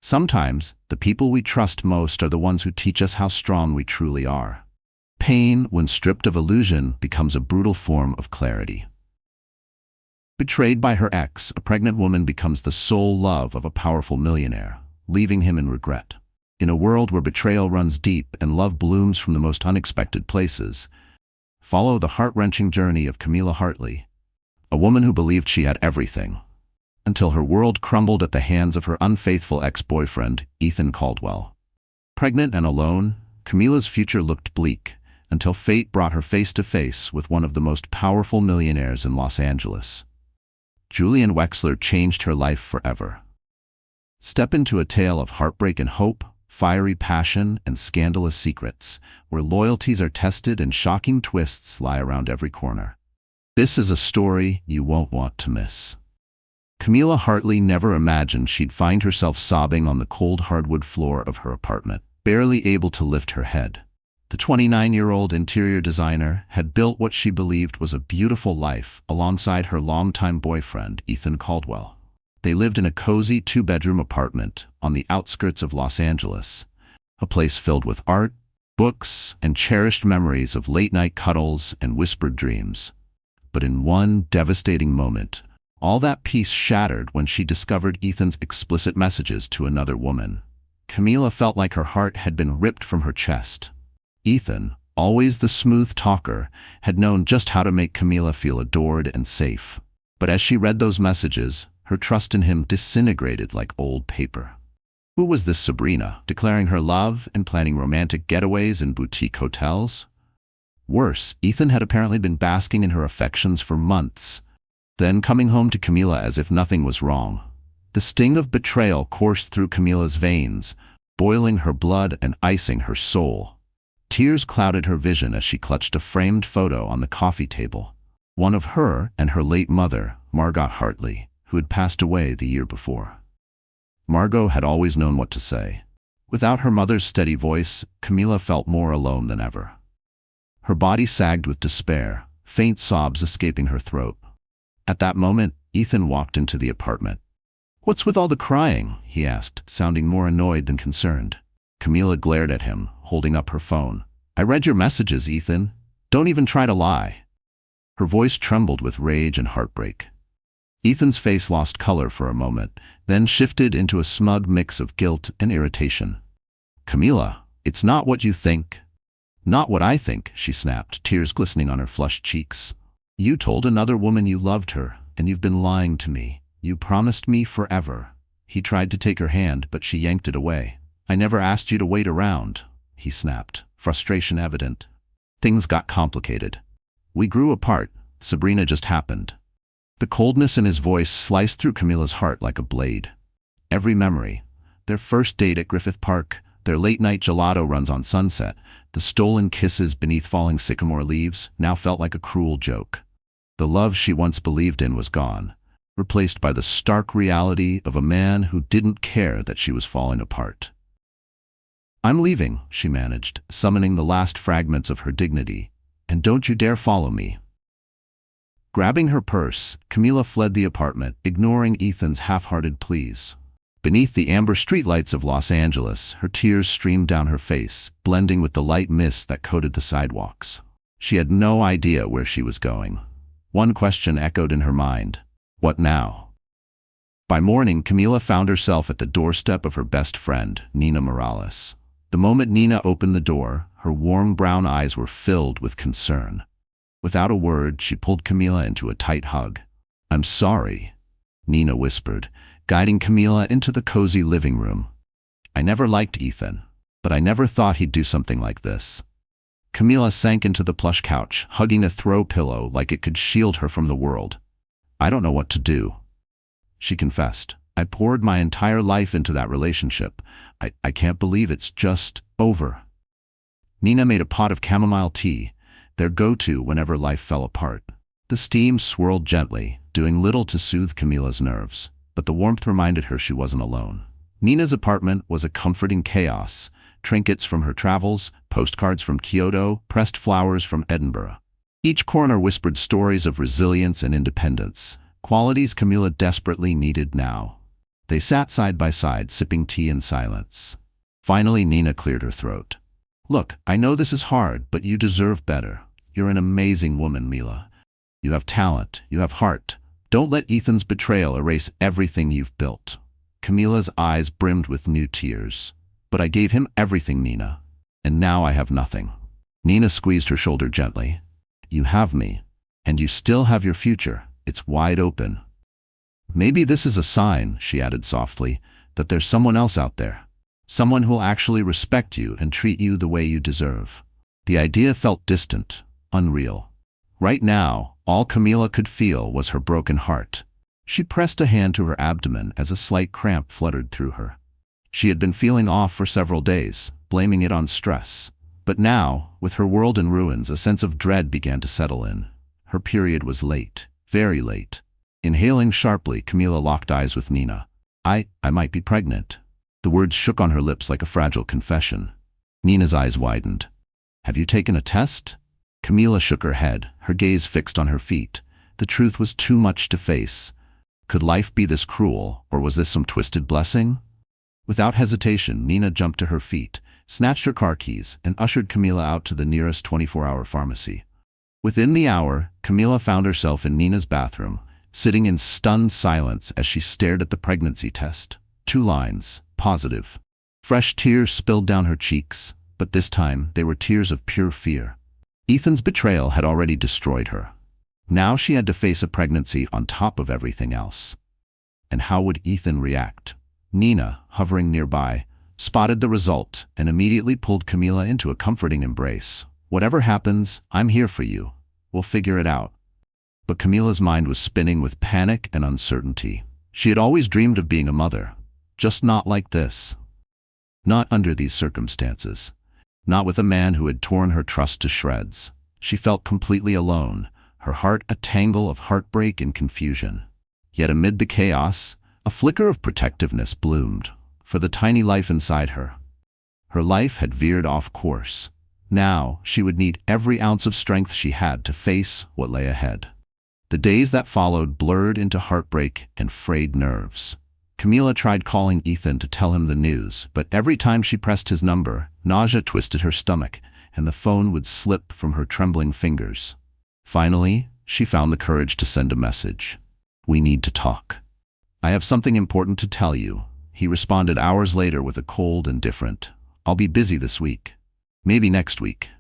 Sometimes, the people we trust most are the ones who teach us how strong we truly are. Pain, when stripped of illusion, becomes a brutal form of clarity. Betrayed by her ex, a pregnant woman becomes the sole love of a powerful millionaire, leaving him in regret. In a world where betrayal runs deep and love blooms from the most unexpected places, follow the heart-wrenching journey of Camila Hartley, a woman who believed she had everything, until her world crumbled at the hands of her unfaithful ex-boyfriend, Ethan Caldwell. Pregnant and alone, Camila's future looked bleak, until fate brought her face to face with one of the most powerful millionaires in Los Angeles. Julian Wexler changed her life forever. Step into a tale of heartbreak and hope, fiery passion and scandalous secrets, where loyalties are tested and shocking twists lie around every corner. This is a story you won't want to miss. Camila Hartley never imagined she'd find herself sobbing on the cold hardwood floor of her apartment, barely able to lift her head. The 29-year-old interior designer had built what she believed was a beautiful life alongside her longtime boyfriend, Ethan Caldwell. They lived in a cozy two-bedroom apartment on the outskirts of Los Angeles, a place filled with art, books, and cherished memories of late-night cuddles and whispered dreams. But in one devastating moment, all that peace shattered when she discovered Ethan's explicit messages to another woman. Camila felt like her heart had been ripped from her chest. Ethan, always the smooth talker, had known just how to make Camila feel adored and safe. But as she read those messages, her trust in him disintegrated like old paper. Who was this Sabrina, declaring her love and planning romantic getaways in boutique hotels? Worse, Ethan had apparently been basking in her affections for months, then coming home to Camila as if nothing was wrong. The sting of betrayal coursed through Camila's veins, boiling her blood and icing her soul. Tears clouded her vision as she clutched a framed photo on the coffee table, one of her and her late mother, Margot Hartley, who had passed away the year before. Margot had always known what to say. Without her mother's steady voice, Camila felt more alone than ever. Her body sagged with despair, faint sobs escaping her throat. At that moment, Ethan walked into the apartment. "What's with all the crying?" he asked, sounding more annoyed than concerned. Camila glared at him, holding up her phone. "I read your messages, Ethan. Don't even try to lie." Her voice trembled with rage and heartbreak. Ethan's face lost color for a moment, then shifted into a smug mix of guilt and irritation. "Camila, it's not what you think." "Not what I think," she snapped, tears glistening on her flushed cheeks. "You told another woman you loved her, and you've been lying to me. You promised me forever." He tried to take her hand, but she yanked it away. "I never asked you to wait around," he snapped, frustration evident. "Things got complicated. We grew apart. Sabrina just happened." The coldness in his voice sliced through Camila's heart like a blade. Every memory, their first date at Griffith Park, their late-night gelato runs on Sunset, the stolen kisses beneath falling sycamore leaves, now felt like a cruel joke. The love she once believed in was gone, replaced by the stark reality of a man who didn't care that she was falling apart. "I'm leaving," she managed, summoning the last fragments of her dignity. "And don't you dare follow me." Grabbing her purse, Camila fled the apartment, ignoring Ethan's half-hearted pleas. Beneath the amber streetlights of Los Angeles, her tears streamed down her face, blending with the light mist that coated the sidewalks. She had no idea where she was going. One question echoed in her mind: what now? By morning, Camila found herself at the doorstep of her best friend, Nina Morales. The moment Nina opened the door, her warm brown eyes were filled with concern. Without a word, she pulled Camila into a tight hug. "I'm sorry," Nina whispered, guiding Camila into the cozy living room. "I never liked Ethan, but I never thought he'd do something like this." Camila sank into the plush couch, hugging a throw pillow like it could shield her from the world. "I don't know what to do," she confessed. "I poured my entire life into that relationship. I can't believe it's just over." Nina made a pot of chamomile tea, their go-to whenever life fell apart. The steam swirled gently, doing little to soothe Camila's nerves, but the warmth reminded her she wasn't alone. Nina's apartment was a comforting chaos: trinkets from her travels, postcards from Kyoto, pressed flowers from Edinburgh. Each corner whispered stories of resilience and independence, qualities Camila desperately needed now. They sat side by side, sipping tea in silence. Finally, Nina cleared her throat. Look, I know this is hard, but you deserve better. You're an amazing woman, Mila. You have talent. You have heart. Don't let Ethan's betrayal erase everything you've built. Camila's eyes brimmed with new tears. But I gave him everything, Nina. And now I have nothing. Nina squeezed her shoulder gently. You have me. And you still have your future. It's wide open. Maybe this is a sign, she added softly, that there's someone else out there. Someone who'll actually respect you and treat you the way you deserve. The idea felt distant, unreal. Right now, all Camila could feel was her broken heart. She pressed a hand to her abdomen as a slight cramp fluttered through her. She had been feeling off for several days, blaming it on stress. But now, with her world in ruins, a sense of dread began to settle in. Her period was late, very late. Inhaling sharply, Camila locked eyes with Nina. I might be pregnant. The words shook on her lips like a fragile confession. Nina's eyes widened. Have you taken a test? Camila shook her head, her gaze fixed on her feet. The truth was too much to face. Could life be this cruel, or was this some twisted blessing? Without hesitation, Nina jumped to her feet, snatched her car keys, and ushered Camila out to the nearest 24-hour pharmacy. Within the hour, Camila found herself in Nina's bathroom, sitting in stunned silence as she stared at the pregnancy test. 2 lines, positive. Fresh tears spilled down her cheeks, but this time they were tears of pure fear. Ethan's betrayal had already destroyed her. Now she had to face a pregnancy on top of everything else. And how would Ethan react? Nina, hovering nearby, spotted the result and immediately pulled Camila into a comforting embrace. Whatever happens, I'm here for you. We'll figure it out. But Camila's mind was spinning with panic and uncertainty. She had always dreamed of being a mother, just not like this. Not under these circumstances. Not with a man who had torn her trust to shreds. She felt completely alone, her heart a tangle of heartbreak and confusion. Yet amid the chaos, a flicker of protectiveness bloomed for the tiny life inside her. Her life had veered off course. Now she would need every ounce of strength she had to face what lay ahead. The days that followed blurred into heartbreak and frayed nerves. Camila tried calling Ethan to tell him the news, but every time she pressed his number, nausea twisted her stomach, and the phone would slip from her trembling fingers. Finally, she found the courage to send a message. We need to talk. I have something important to tell you, he responded hours later with a cold indifferent. I'll be busy this week. Maybe next week.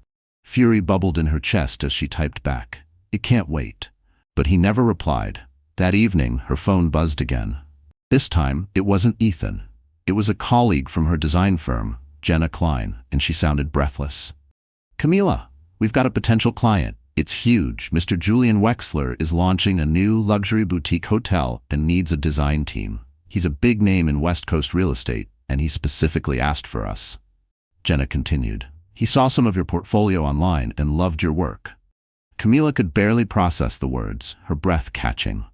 Fury bubbled in her chest as she typed back. It can't wait. But he never replied. That evening, her phone buzzed again. This time, it wasn't Ethan. It was a colleague from her design firm, Jenna Klein, and she sounded breathless. Camila, we've got a potential client. It's huge. Mr. Julian Wexler is launching a new luxury boutique hotel and needs a design team. He's a big name in West Coast real estate, and he specifically asked for us. Jenna continued. He saw some of your portfolio online and loved your work. Camila could barely process the words, her breath catching.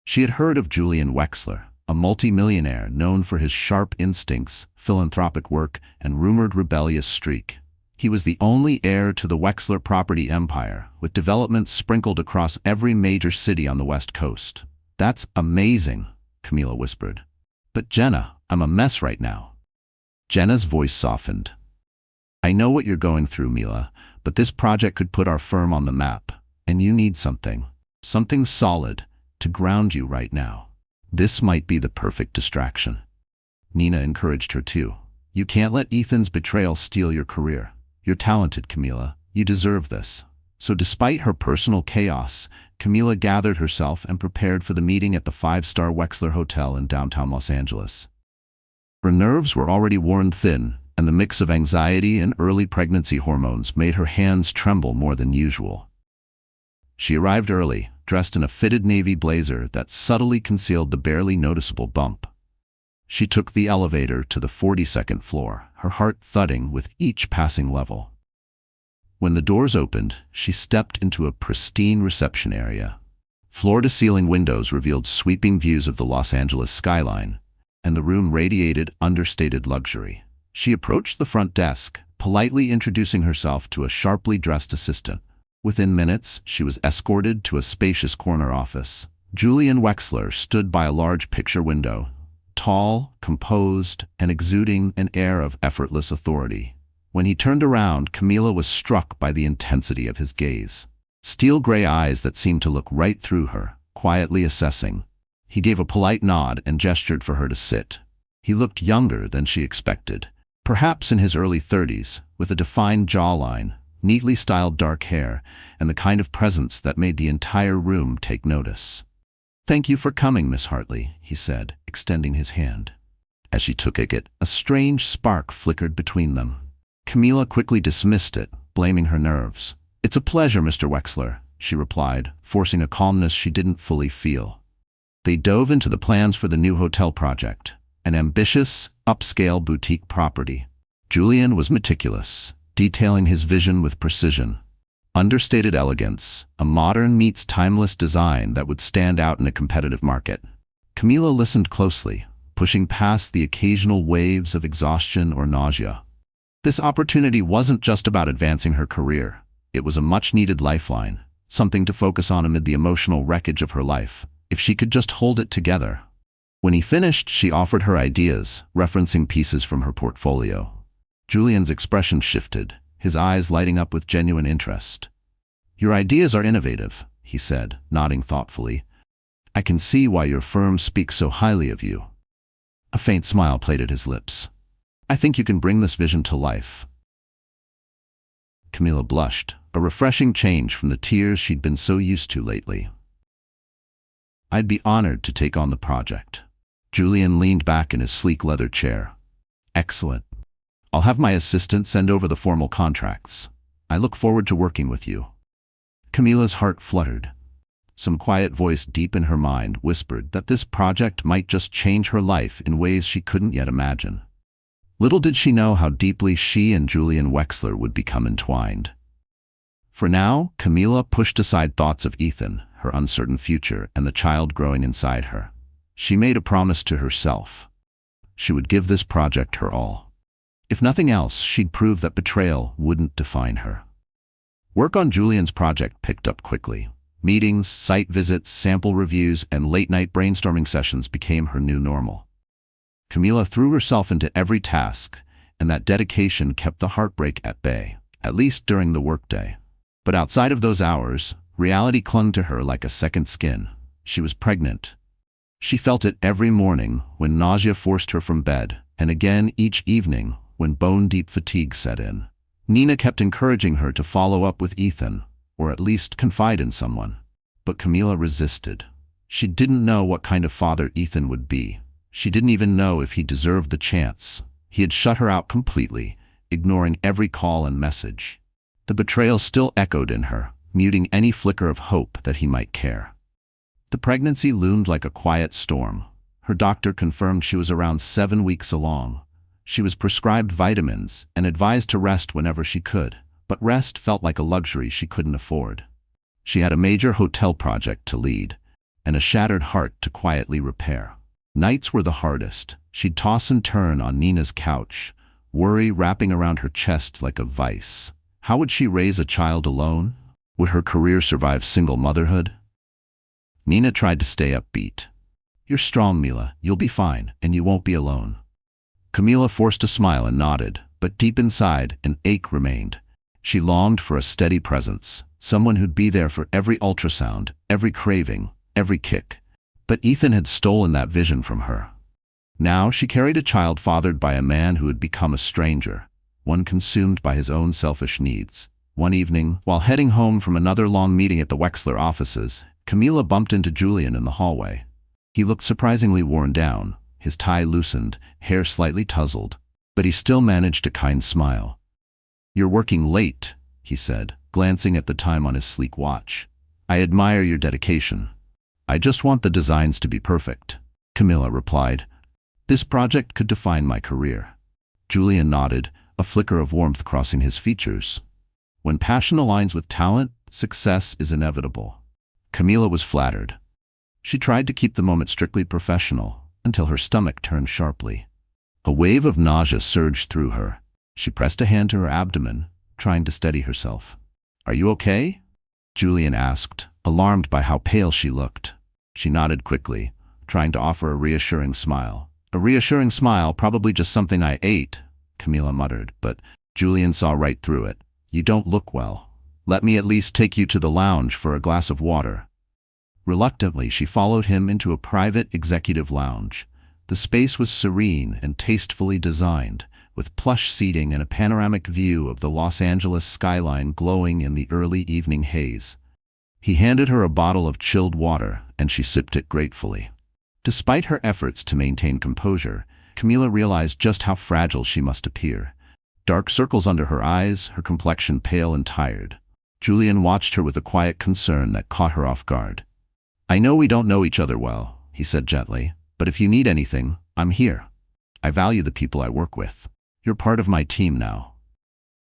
She had heard of Julian Wexler, a multi-millionaire known for his sharp instincts, philanthropic work, and rumored rebellious streak. He was the only heir to the Wexler property empire, with developments sprinkled across every major city on the West Coast. That's amazing, Camila whispered. But Jenna, I'm a mess right now. Jenna's voice softened. I know what you're going through, Mila, but this project could put our firm on the map, and you need something solid, to ground you right now. This might be the perfect distraction. Nina encouraged her too. You can't let Ethan's betrayal steal your career. You're talented, Camila. You deserve this. So despite her personal chaos, Camila gathered herself and prepared for the meeting at the 5-star Wexler Hotel in downtown Los Angeles. Her nerves were already worn thin, and the mix of anxiety and early pregnancy hormones made her hands tremble more than usual. She arrived early, dressed in a fitted navy blazer that subtly concealed the barely noticeable bump. She took the elevator to the 42nd floor, her heart thudding with each passing level. When the doors opened, she stepped into a pristine reception area. Floor-to-ceiling windows revealed sweeping views of the Los Angeles skyline, and the room radiated understated luxury. She approached the front desk, politely introducing herself to a sharply dressed assistant. Within minutes, she was escorted to a spacious corner office. Julian Wexler stood by a large picture window, tall, composed, and exuding an air of effortless authority. When he turned around, Camila was struck by the intensity of his gaze. Steel-gray eyes that seemed to look right through her, quietly assessing. He gave a polite nod and gestured for her to sit. He looked younger than she expected, perhaps in his early 30s, with a defined jawline, neatly styled dark hair, and the kind of presence that made the entire room take notice. "Thank you for coming, Miss Hartley," he said, extending his hand. As she took it, a strange spark flickered between them. Camila quickly dismissed it, blaming her nerves. "It's a pleasure, Mr. Wexler," she replied, forcing a calmness she didn't fully feel. They dove into the plans for the new hotel project, an ambitious, upscale boutique property. Julian was meticulous, detailing his vision with precision. Understated elegance, a modern meets timeless design that would stand out in a competitive market. Camila listened closely, pushing past the occasional waves of exhaustion or nausea. This opportunity wasn't just about advancing her career. It was a much-needed lifeline, something to focus on amid the emotional wreckage of her life, if she could just hold it together. When he finished, she offered her ideas, referencing pieces from her portfolio. Julian's expression shifted, his eyes lighting up with genuine interest. "Your ideas are innovative," he said, nodding thoughtfully. "I can see why your firm speaks so highly of you." A faint smile played at his lips. "I think you can bring this vision to life." Camila blushed, a refreshing change from the tears she'd been so used to lately. "I'd be honored to take on the project." Julian leaned back in his sleek leather chair. "Excellent. I'll have my assistant send over the formal contracts. I look forward to working with you." Camila's heart fluttered. Some quiet voice deep in her mind whispered that this project might just change her life in ways she couldn't yet imagine. Little did she know how deeply she and Julian Wexler would become entwined. For now, Camila pushed aside thoughts of Ethan, her uncertain future, and the child growing inside her. She made a promise to herself. She would give this project her all. If nothing else, she'd prove that betrayal wouldn't define her. Work on Julian's project picked up quickly. Meetings, site visits, sample reviews, and late-night brainstorming sessions became her new normal. Camila threw herself into every task, and that dedication kept the heartbreak at bay, at least during the workday. But outside of those hours, reality clung to her like a second skin. She was pregnant. She felt it every morning when nausea forced her from bed, and again each evening when bone-deep fatigue set in. Nina kept encouraging her to follow up with Ethan, or at least confide in someone. But Camila resisted. She didn't know what kind of father Ethan would be. She didn't even know if he deserved the chance. He had shut her out completely, ignoring every call and message. The betrayal still echoed in her, muting any flicker of hope that he might care. The pregnancy loomed like a quiet storm. Her doctor confirmed she was around 7 weeks along. She was prescribed vitamins and advised to rest whenever she could, but rest felt like a luxury she couldn't afford. She had a major hotel project to lead, and a shattered heart to quietly repair. Nights were the hardest. She'd toss and turn on Nina's couch, worry wrapping around her chest like a vice. How would she raise a child alone? Would her career survive single motherhood? Nina tried to stay upbeat. "You're strong, Mila. You'll be fine, and you won't be alone." Camila forced a smile and nodded, but deep inside, an ache remained. She longed for a steady presence, someone who'd be there for every ultrasound, every craving, every kick. But Ethan had stolen that vision from her. Now she carried a child fathered by a man who had become a stranger, one consumed by his own selfish needs. One evening, while heading home from another long meeting at the Wexler offices, Camila bumped into Julian in the hallway. He looked surprisingly worn down, his tie loosened, hair slightly tousled, but he still managed a kind smile. "You're working late," he said, glancing at the time on his sleek watch. "I admire your dedication. I just want the designs to be perfect," Camila replied. "This project could define my career." Julian nodded, a flicker of warmth crossing his features. When passion aligns with talent, success is inevitable. Camila was flattered. She tried to keep the moment strictly professional, until her stomach turned sharply. A wave of nausea surged through her. She pressed a hand to her abdomen, trying to steady herself. "Are you okay?" Julian asked, alarmed by how pale she looked. She nodded quickly, trying to offer a reassuring smile. A reassuring smile, probably just something I ate, Camila muttered, but Julian saw right through it. You don't look well. Let me at least take you to the lounge for a glass of water. Reluctantly, she followed him into a private executive lounge. The space was serene and tastefully designed, with plush seating and a panoramic view of the Los Angeles skyline glowing in the early evening haze. He handed her a bottle of chilled water, and she sipped it gratefully. Despite her efforts to maintain composure, Camila realized just how fragile she must appear. Dark circles under her eyes, her complexion pale and tired. Julian watched her with a quiet concern that caught her off guard. I know we don't know each other well, he said gently, but if you need anything, I'm here. I value the people I work with. You're part of my team now.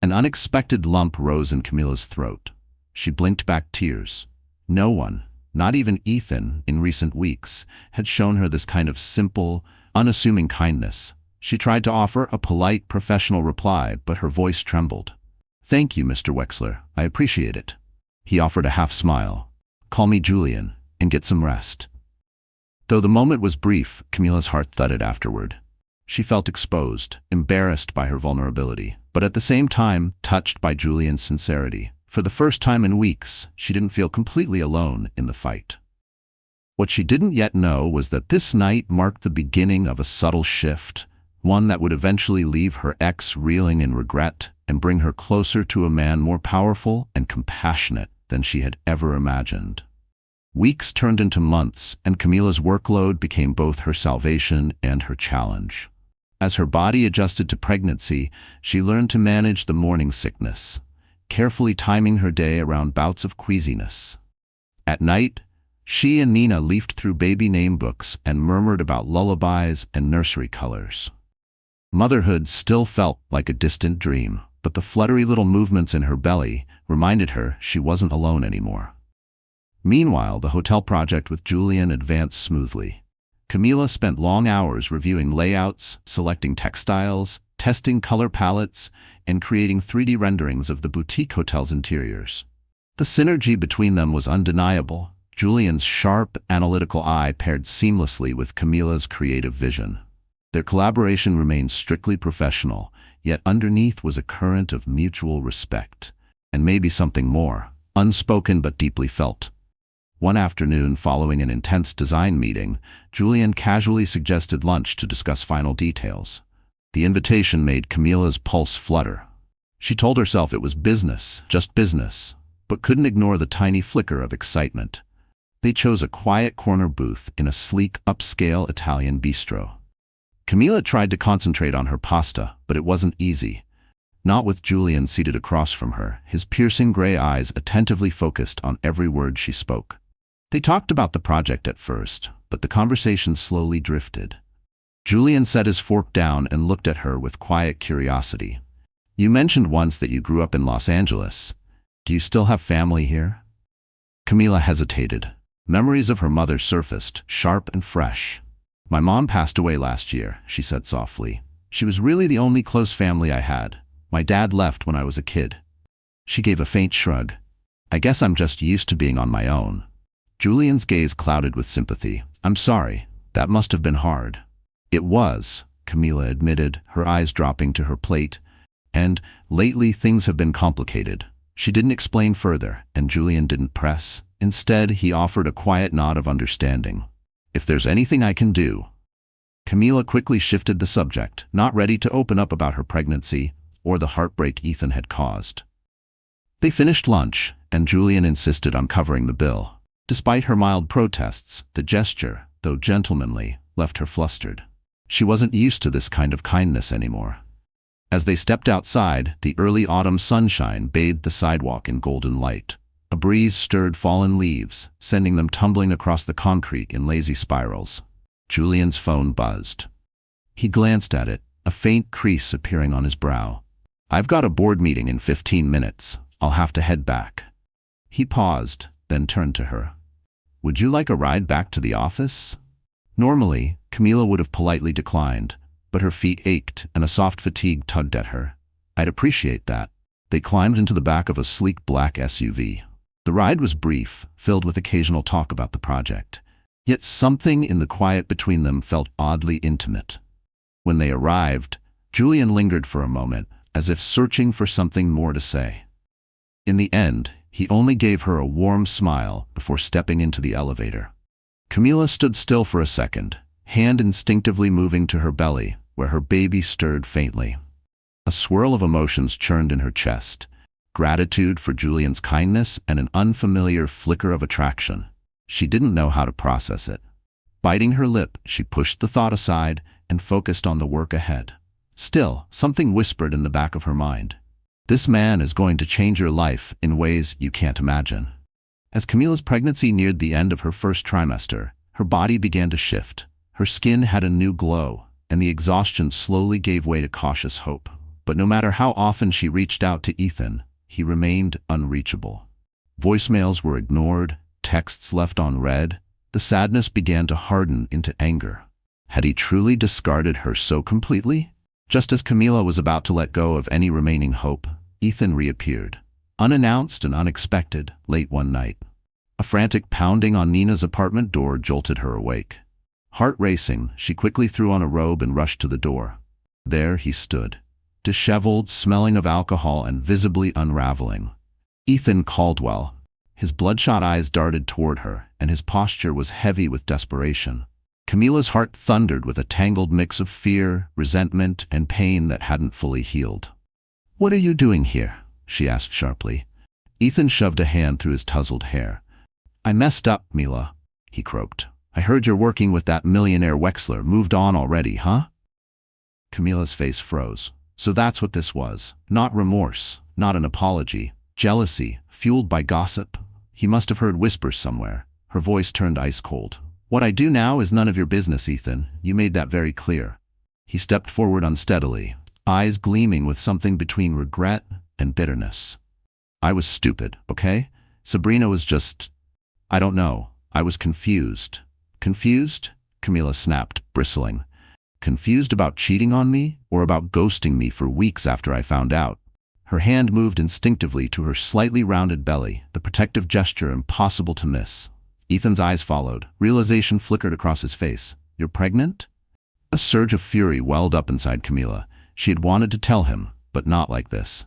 An unexpected lump rose in Camila's throat. She blinked back tears. No one, not even Ethan, in recent weeks, had shown her this kind of simple, unassuming kindness. She tried to offer a polite, professional reply, but her voice trembled. Thank you, Mr. Wexler. I appreciate it. He offered a half smile. Call me Julian, and get some rest. Though the moment was brief, Camila's heart thudded afterward. She felt exposed, embarrassed by her vulnerability, but at the same time, touched by Julian's sincerity. For the first time in weeks, she didn't feel completely alone in the fight. What she didn't yet know was that this night marked the beginning of a subtle shift, one that would eventually leave her ex reeling in regret and bring her closer to a man more powerful and compassionate than she had ever imagined. Weeks turned into months, and Camila's workload became both her salvation and her challenge. As her body adjusted to pregnancy, she learned to manage the morning sickness, carefully timing her day around bouts of queasiness. At night, she and Nina leafed through baby name books and murmured about lullabies and nursery colors. Motherhood still felt like a distant dream, but the fluttery little movements in her belly reminded her she wasn't alone anymore. Meanwhile, the hotel project with Julian advanced smoothly. Camila spent long hours reviewing layouts, selecting textiles, testing color palettes, and creating 3D renderings of the boutique hotel's interiors. The synergy between them was undeniable. Julian's sharp, analytical eye paired seamlessly with Camila's creative vision. Their collaboration remained strictly professional, yet underneath was a current of mutual respect, and maybe something more, unspoken but deeply felt. One afternoon, following an intense design meeting, Julian casually suggested lunch to discuss final details. The invitation made Camila's pulse flutter. She told herself it was business, just business, but couldn't ignore the tiny flicker of excitement. They chose a quiet corner booth in a sleek, upscale Italian bistro. Camila tried to concentrate on her pasta, but it wasn't easy. Not with Julian seated across from her, his piercing gray eyes attentively focused on every word she spoke. They talked about the project at first, but the conversation slowly drifted. Julian set his fork down and looked at her with quiet curiosity. You mentioned once that you grew up in Los Angeles. Do you still have family here? Camila hesitated. Memories of her mother surfaced, sharp and fresh. My mom passed away last year, she said softly. She was really the only close family I had. My dad left when I was a kid. She gave a faint shrug. I guess I'm just used to being on my own. Julian's gaze clouded with sympathy. I'm sorry. That must have been hard. It was, Camila admitted, her eyes dropping to her plate. And lately things have been complicated. She didn't explain further, and Julian didn't press. Instead, he offered a quiet nod of understanding. If there's anything I can do. Camila quickly shifted the subject, not ready to open up about her pregnancy or the heartbreak Ethan had caused. They finished lunch, and Julian insisted on covering the bill. Despite her mild protests, the gesture, though gentlemanly, left her flustered. She wasn't used to this kind of kindness anymore. As they stepped outside, the early autumn sunshine bathed the sidewalk in golden light. A breeze stirred fallen leaves, sending them tumbling across the concrete in lazy spirals. Julian's phone buzzed. He glanced at it, a faint crease appearing on his brow. I've got a board meeting in 15 minutes. I'll have to head back. He paused, then turned to her. Would you like a ride back to the office? Normally, Camila would have politely declined, but her feet ached and a soft fatigue tugged at her. I'd appreciate that. They climbed into the back of a sleek black SUV. The ride was brief, filled with occasional talk about the project. Yet something in the quiet between them felt oddly intimate. When they arrived, Julian lingered for a moment, as if searching for something more to say. In the end, he only gave her a warm smile before stepping into the elevator. Camila stood still for a second, hand instinctively moving to her belly, where her baby stirred faintly. A swirl of emotions churned in her chest, gratitude for Julian's kindness and an unfamiliar flicker of attraction. She didn't know how to process it. Biting her lip, she pushed the thought aside and focused on the work ahead. Still, something whispered in the back of her mind. This man is going to change your life in ways you can't imagine. As Camila's pregnancy neared the end of her first trimester, her body began to shift. Her skin had a new glow, and the exhaustion slowly gave way to cautious hope. But no matter how often she reached out to Ethan, he remained unreachable. Voicemails were ignored, texts left unread. The sadness began to harden into anger. Had he truly discarded her so completely? Just as Camila was about to let go of any remaining hope, Ethan reappeared. Unannounced and unexpected, late one night. A frantic pounding on Nina's apartment door jolted her awake. Heart racing, she quickly threw on a robe and rushed to the door. There he stood, disheveled, smelling of alcohol and visibly unraveling. Ethan Caldwell. His bloodshot eyes darted toward her, and his posture was heavy with desperation. Camila's heart thundered with a tangled mix of fear, resentment, and pain that hadn't fully healed. "What are you doing here?" she asked sharply. Ethan shoved a hand through his tousled hair. "I messed up, Mila," he croaked. "I heard you're working with that millionaire Wexler. Moved on already, huh?" Camila's face froze. So that's what this was. Not remorse, not an apology. Jealousy, fueled by gossip. He must have heard whispers somewhere. Her voice turned ice cold. "What I do now is none of your business, Ethan. You made that very clear." He stepped forward unsteadily, eyes gleaming with something between regret and bitterness. "I was stupid, okay? Sabrina was just... I don't know. I was confused." "Confused?" Camila snapped, bristling. "Confused about cheating on me, or about ghosting me for weeks after I found out?" Her hand moved instinctively to her slightly rounded belly, the protective gesture impossible to miss. Ethan's eyes followed. Realization flickered across his face. "You're pregnant?" A surge of fury welled up inside Camila. She had wanted to tell him, but not like this.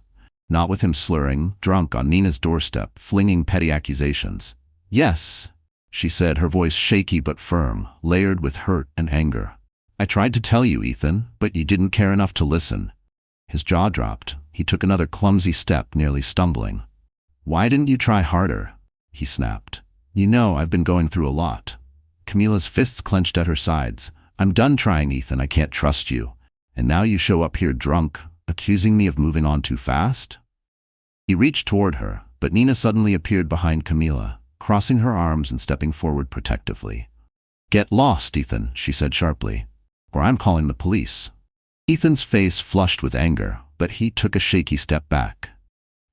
Not with him slurring, drunk on Nina's doorstep, flinging petty accusations. "Yes," she said, her voice shaky but firm, layered with hurt and anger. "I tried to tell you, Ethan, but you didn't care enough to listen." His jaw dropped. He took another clumsy step, nearly stumbling. "Why didn't you try harder?" he snapped. "You know I've been going through a lot." Camila's fists clenched at her sides. "I'm done trying, Ethan. I can't trust you. And now you show up here drunk, accusing me of moving on too fast?" He reached toward her, but Nina suddenly appeared behind Camila, crossing her arms and stepping forward protectively. "Get lost, Ethan," she said sharply, "or I'm calling the police." Ethan's face flushed with anger, but he took a shaky step back.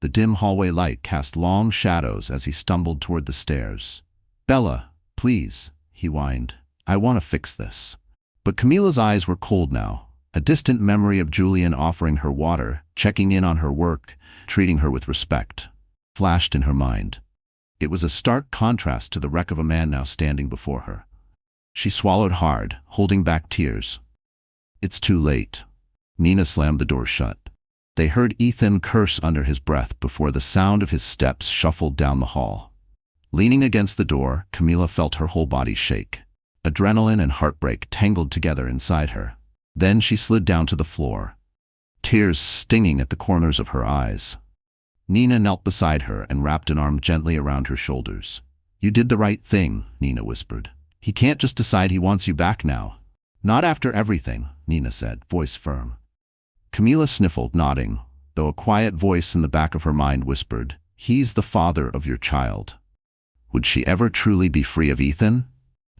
The dim hallway light cast long shadows as he stumbled toward the stairs. "Bella, please," he whined. "I want to fix this." But Camila's eyes were cold now. A distant memory of Julian offering her water, checking in on her work, treating her with respect, flashed in her mind. It was a stark contrast to the wreck of a man now standing before her. She swallowed hard, holding back tears. "It's too late." Nina slammed the door shut. They heard Ethan curse under his breath before the sound of his steps shuffled down the hall. Leaning against the door, Camila felt her whole body shake. Adrenaline and heartbreak tangled together inside her. Then she slid down to the floor, tears stinging at the corners of her eyes. Nina knelt beside her and wrapped an arm gently around her shoulders. "You did the right thing," Nina whispered. "He can't just decide he wants you back now." "Not after everything," Nina said, voice firm. Camila sniffled, nodding, though a quiet voice in the back of her mind whispered, "He's the father of your child." Would she ever truly be free of Ethan?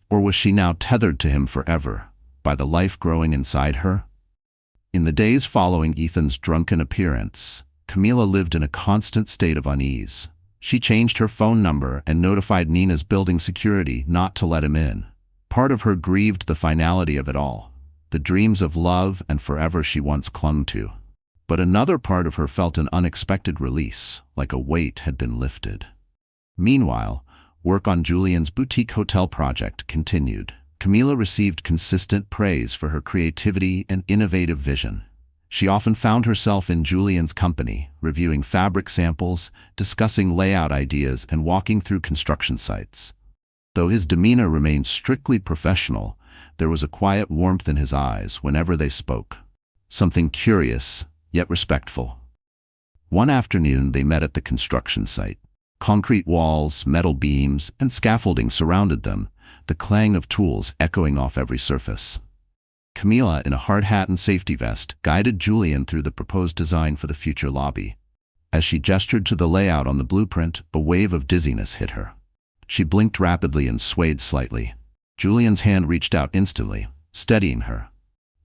Or was she now tethered to him forever, by the life growing inside her? In the days following Ethan's drunken appearance, Camila lived in a constant state of unease. She changed her phone number and notified Nina's building security not to let him in. Part of her grieved the finality of it all, the dreams of love and forever she once clung to. But another part of her felt an unexpected release, like a weight had been lifted. Meanwhile, work on Julian's boutique hotel project continued. Camila received consistent praise for her creativity and innovative vision. She often found herself in Julian's company, reviewing fabric samples, discussing layout ideas, and walking through construction sites. Though his demeanor remained strictly professional, there was a quiet warmth in his eyes whenever they spoke. Something curious, yet respectful. One afternoon they met at the construction site. Concrete walls, metal beams, and scaffolding surrounded them, the clang of tools echoing off every surface. Camila, in a hard hat and safety vest, guided Julian through the proposed design for the future lobby. As she gestured to the layout on the blueprint, a wave of dizziness hit her. She blinked rapidly and swayed slightly. Julian's hand reached out instantly, steadying her.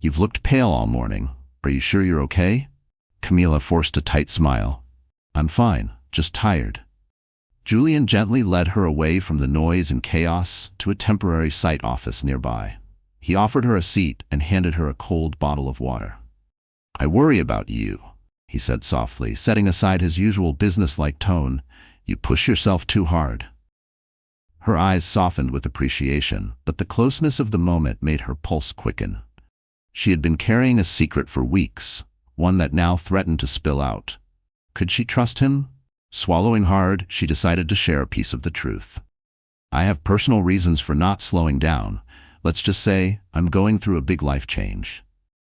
"You've looked pale all morning. Are you sure you're okay?" Camila forced a tight smile. "I'm fine, just tired." Julian gently led her away from the noise and chaos to a temporary site office nearby. He offered her a seat and handed her a cold bottle of water. "I worry about you," he said softly, setting aside his usual businesslike tone. "You push yourself too hard." Her eyes softened with appreciation, but the closeness of the moment made her pulse quicken. She had been carrying a secret for weeks, one that now threatened to spill out. Could she trust him? Swallowing hard, she decided to share a piece of the truth. "I have personal reasons for not slowing down. Let's just say, I'm going through a big life change."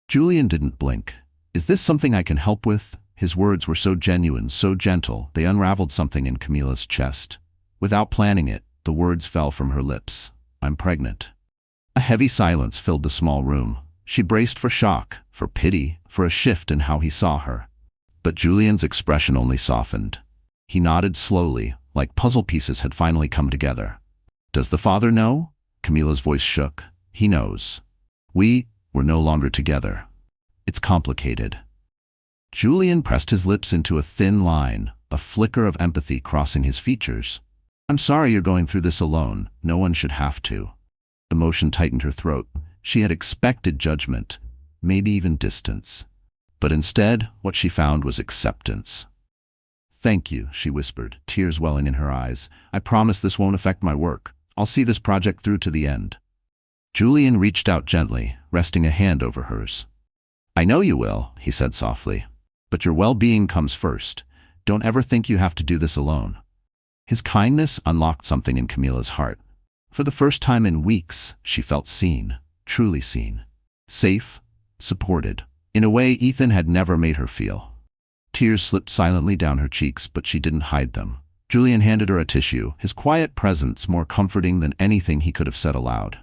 Julian didn't blink. "Is this something I can help with?" His words were so genuine, so gentle, they unraveled something in Camila's chest. Without planning it, the words fell from her lips. "I'm pregnant." A heavy silence filled the small room. She braced for shock, for pity, for a shift in how he saw her. But Julian's expression only softened. He nodded slowly, like puzzle pieces had finally come together. "Does the father know?" Camila's voice shook. "He knows. We're no longer together. It's complicated." Julian pressed his lips into a thin line, a flicker of empathy crossing his features. "I'm sorry you're going through this alone. No one should have to." Emotion tightened her throat. She had expected judgment, maybe even distance. But instead, what she found was acceptance. "Thank you," she whispered, tears welling in her eyes. "I promise this won't affect my work. I'll see this project through to the end." Julian reached out gently, resting a hand over hers. "I know you will," he said softly. "But your well-being comes first. Don't ever think you have to do this alone." His kindness unlocked something in Camila's heart. For the first time in weeks, she felt seen, truly seen. Safe, supported, in a way Ethan had never made her feel. Tears slipped silently down her cheeks, but she didn't hide them. Julian handed her a tissue, his quiet presence more comforting than anything he could have said aloud.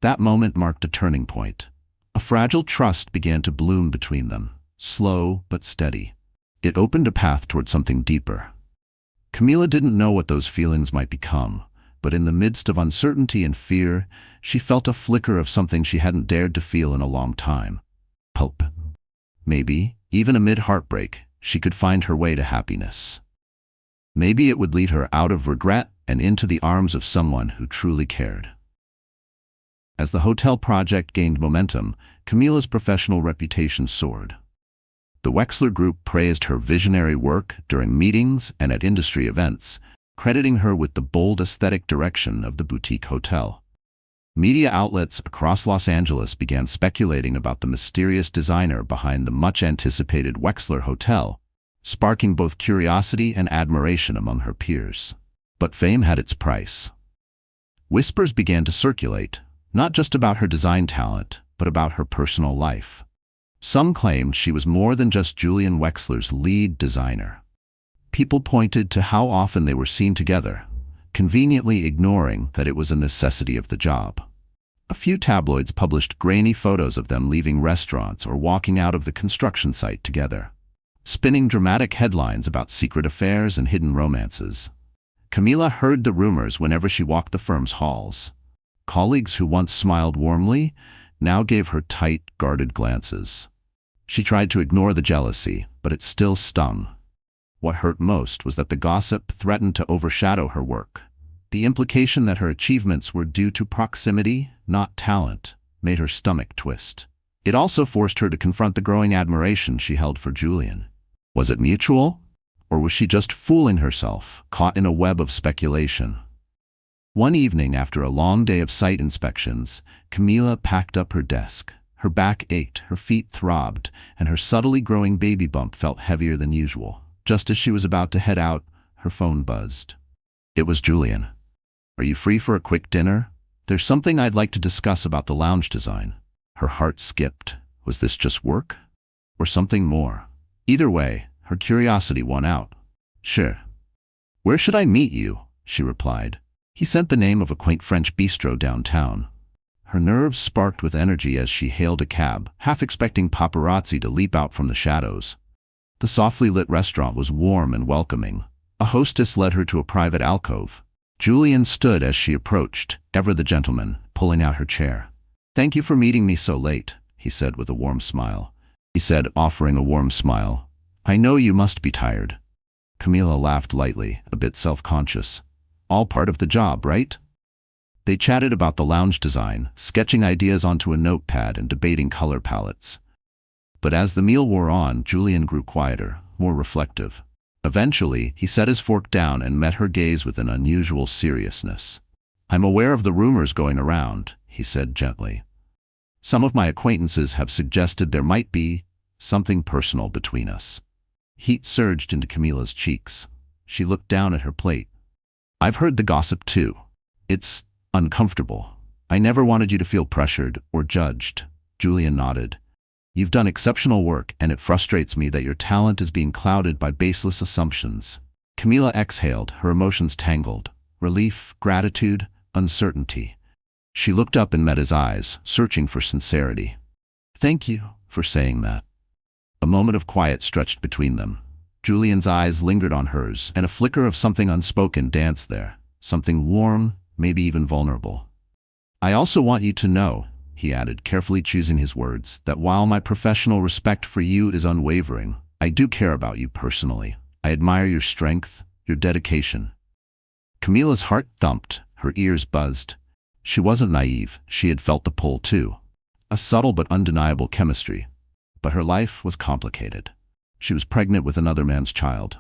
That moment marked a turning point. A fragile trust began to bloom between them, slow but steady. It opened a path toward something deeper. Camila didn't know what those feelings might become, but in the midst of uncertainty and fear, she felt a flicker of something she hadn't dared to feel in a long time. Hope. Maybe, even amid heartbreak, she could find her way to happiness. Maybe it would lead her out of regret and into the arms of someone who truly cared. As the hotel project gained momentum, Camila's professional reputation soared. The Wexler Group praised her visionary work during meetings and at industry events, crediting her with the bold aesthetic direction of the boutique hotel. Media outlets across Los Angeles began speculating about the mysterious designer behind the much-anticipated Wexler Hotel, sparking both curiosity and admiration among her peers. But fame had its price. Whispers began to circulate, not just about her design talent, but about her personal life. Some claimed she was more than just Julian Wexler's lead designer. People pointed to how often they were seen together, conveniently ignoring that it was a necessity of the job. A few tabloids published grainy photos of them leaving restaurants or walking out of the construction site together, spinning dramatic headlines about secret affairs and hidden romances. Camila heard the rumors whenever she walked the firm's halls. Colleagues who once smiled warmly now gave her tight, guarded glances. She tried to ignore the jealousy, but it still stung. What hurt most was that the gossip threatened to overshadow her work. The implication that her achievements were due to proximity, not talent, made her stomach twist. It also forced her to confront the growing admiration she held for Julian. Was it mutual? Or was she just fooling herself, caught in a web of speculation? One evening after a long day of site inspections, Camila packed up her desk. Her back ached, her feet throbbed, and her subtly growing baby bump felt heavier than usual. Just as she was about to head out, her phone buzzed. It was Julian. "Are you free for a quick dinner? There's something I'd like to discuss about the lounge design." Her heart skipped. Was this just work? Or something more? Either way, her curiosity won out. "Sure. Where should I meet you?" she replied. He sent the name of a quaint French bistro downtown. Her nerves sparked with energy as she hailed a cab, half expecting paparazzi to leap out from the shadows. The softly lit restaurant was warm and welcoming. A hostess led her to a private alcove. Julian stood as she approached, ever the gentleman, pulling out her chair. "Thank you for meeting me so late," he said with a warm smile. Offering a warm smile. "I know you must be tired." Camila laughed lightly, a bit self-conscious. "All part of the job, right?" They chatted about the lounge design, sketching ideas onto a notepad and debating color palettes. But as the meal wore on, Julian grew quieter, more reflective. Eventually, he set his fork down and met her gaze with an unusual seriousness. "I'm aware of the rumors going around," he said gently. "Some of my acquaintances have suggested there might be something personal between us." Heat surged into Camila's cheeks. She looked down at her plate. "I've heard the gossip too. It's uncomfortable. I never wanted you to feel pressured or judged." Julian nodded. "You've done exceptional work, and it frustrates me that your talent is being clouded by baseless assumptions." Camila exhaled, her emotions tangled. Relief, gratitude, uncertainty. She looked up and met his eyes, searching for sincerity. "Thank you for saying that." A moment of quiet stretched between them. Julian's eyes lingered on hers, and a flicker of something unspoken danced there. Something warm, maybe even vulnerable. "I also want you to know," he added, carefully choosing his words, "that while my professional respect for you is unwavering, I do care about you personally. I admire your strength, your dedication." Camila's heart thumped, her ears buzzed. She wasn't naive, she had felt the pull too. A subtle but undeniable chemistry. But her life was complicated. She was pregnant with another man's child.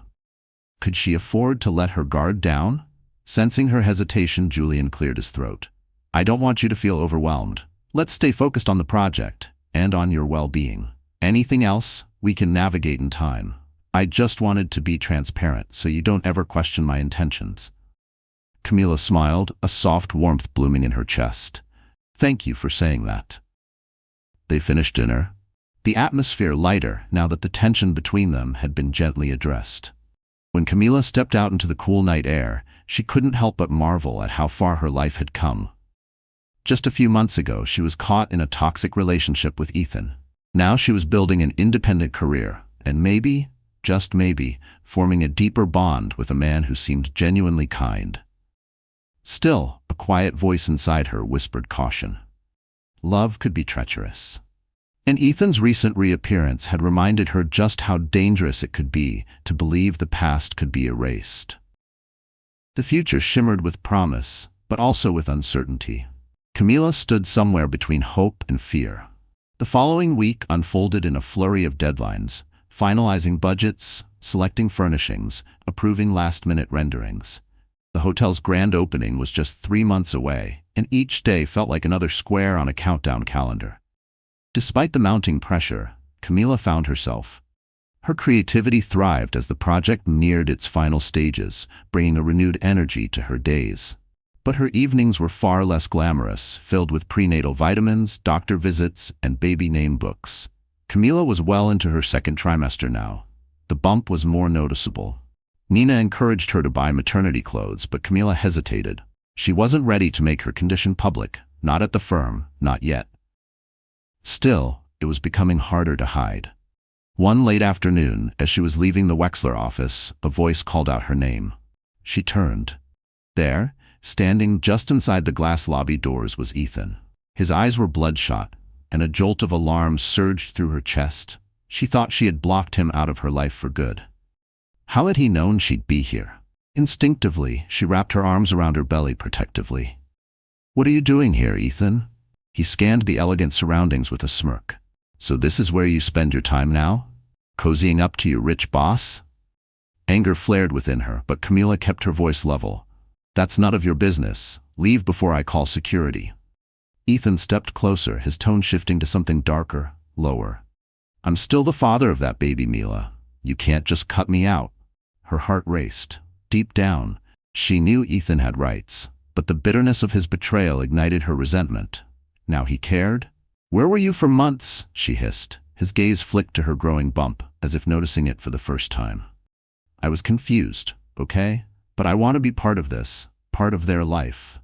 Could she afford to let her guard down? Sensing her hesitation, Julian cleared his throat. "I don't want you to feel overwhelmed. Let's stay focused on the project, and on your well-being. Anything else, we can navigate in time. I just wanted to be transparent, so you don't ever question my intentions." Camila smiled, a soft warmth blooming in her chest. "Thank you for saying that." They finished dinner, the atmosphere lighter now that the tension between them had been gently addressed. When Camila stepped out into the cool night air, she couldn't help but marvel at how far her life had come. Just a few months ago, she was caught in a toxic relationship with Ethan. Now she was building an independent career, and maybe, just maybe, forming a deeper bond with a man who seemed genuinely kind. Still, a quiet voice inside her whispered caution. Love could be treacherous. And Ethan's recent reappearance had reminded her just how dangerous it could be to believe the past could be erased. The future shimmered with promise, but also with uncertainty. Camila stood somewhere between hope and fear. The following week unfolded in a flurry of deadlines, finalizing budgets, selecting furnishings, approving last-minute renderings. The hotel's grand opening was just 3 months away, and each day felt like another square on a countdown calendar. Despite the mounting pressure, Camila found herself. Her creativity thrived as the project neared its final stages, bringing a renewed energy to her days. But her evenings were far less glamorous, filled with prenatal vitamins, doctor visits, and baby name books. Camila was well into her second trimester now. The bump was more noticeable. Nina encouraged her to buy maternity clothes, but Camila hesitated. She wasn't ready to make her condition public, not at the firm, not yet. Still, it was becoming harder to hide. One late afternoon, as she was leaving the Wexler office, a voice called out her name. She turned. There, standing just inside the glass lobby doors, was Ethan. His eyes were bloodshot, and a jolt of alarm surged through her chest. She thought she had blocked him out of her life for good. How had he known she'd be here? Instinctively, she wrapped her arms around her belly protectively. "What are you doing here, Ethan?" He scanned the elegant surroundings with a smirk. "So this is where you spend your time now? Cozying up to your rich boss?" Anger flared within her, but Camila kept her voice level. That's none of your business. Leave before I call security. Ethan stepped closer, his tone shifting to something darker, lower. I'm still the father of that baby, Mila. You can't just cut me out. Her heart raced. Deep down, she knew Ethan had rights, but the bitterness of his betrayal ignited her resentment. Now he cared? Where were you for months? She hissed. His gaze flicked to her growing bump, as if noticing it for the first time. I was confused, okay? But I want to be part of this, part of their life.